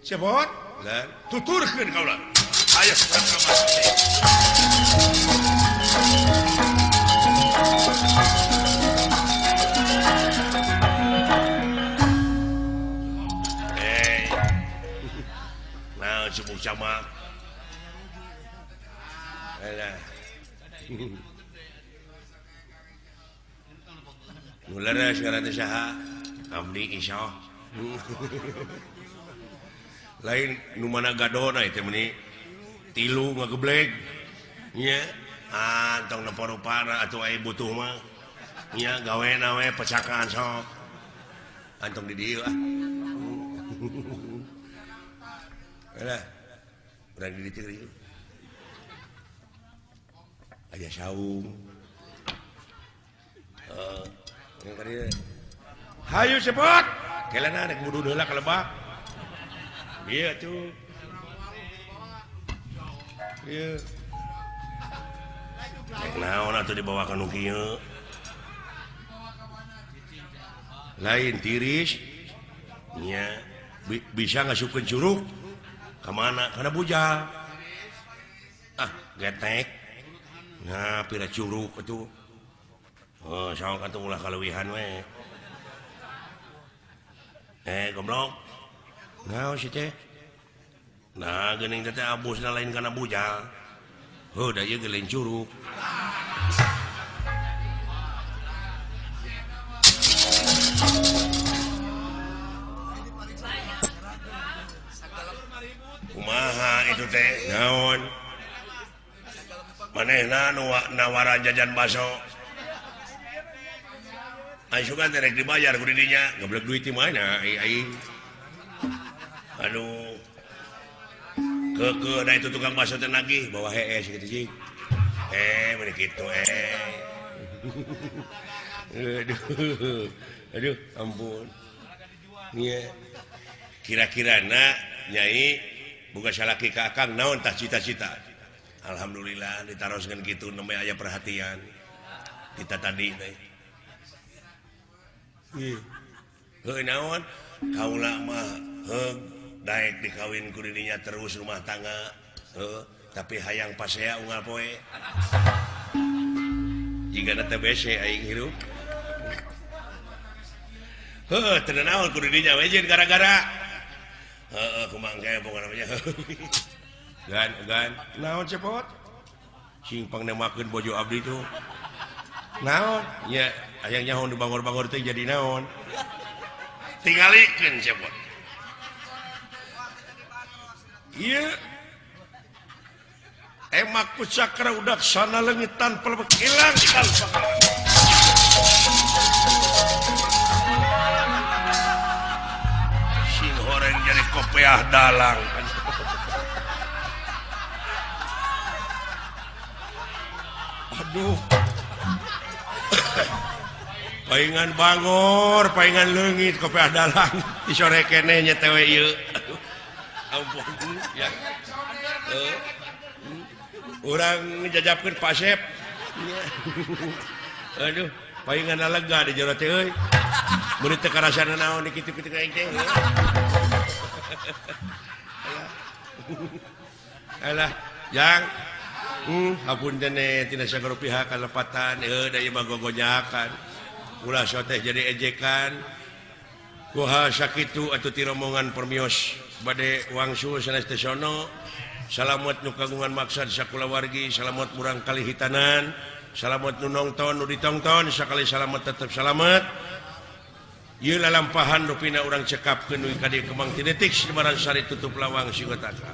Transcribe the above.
cepot tuturkeun kaulah aya nah cebuk camak nulara sekarang teh saha abdi insya lain nu mana gadona itu meni tilu ngageblek nya antong na paru-para atuh aya butuh mah nya gawena we pecakan sok antong di dieu lah urang di dieu aya saung yang kadieu hayu cepot kelana rek budu heula ka lebak iya tuh iya naon atuh dibawa ka nu kieu lain tiris nya bisa ngasupkeun curug ka mana kana bujal getek nah pira curug atuh saong atuh ulah kaleuwihan we goblok naon sih teh nah geuning teh abusna lain kana bujal da ieu ge lain curug kumaha itu teh naon manehna nu nawaran jajan baso asukan terek dibayar ku didinya goblok duit di mana aing aduh ke da itu tukang bakso teh nagih bawa hees gitu sih bener gitu aduh ampun iya kira-kira nyai boga salaki ka akang naon tah cita-cita alhamdulillah ditaroskeun kitu nembe aya perhatian kita tadi teh naon kaula mah daek dikawin ku didinya terus rumah tangga tapi hayang pasea unggal poe jigana teh bese aing hirup teu naon ku didinya we jeung gara-gara kumaha engke pokona namanya gan naon cepot sing pangnemakeun bojo abdi tuh naon nya hayang nyaho nu bangor-bangor teh jadi naon tingalikeun cepot iya emak pusakra udah sana lengitan pelebek hilang sing horeng jadi kopiah dalang aduh paingan bangor paingan leungit kopiah dalang disore keneh nya teh ieu ampun ya urang ngejajapkeun pasep aduh paingan lega di jero teh euy mun teu karasana naon dikit-dikit aing teh alah jang hapunten tina sagoro pihak kalepatan da ieu mah gogonyakan ulah so teh jadi ejekan kuha sakitu atuh ti rombongan permios bade wangsul sanes teh sono salamet nu kagungan maksad sakulawargi salamet urang kalihitanan salamet nu nongton nu ditongton sakali salamet tetep salamet ieu lalampahan rupina urang cekapkeun ka dieu kemang tinetik sibaran sari tutup lawang sigotaka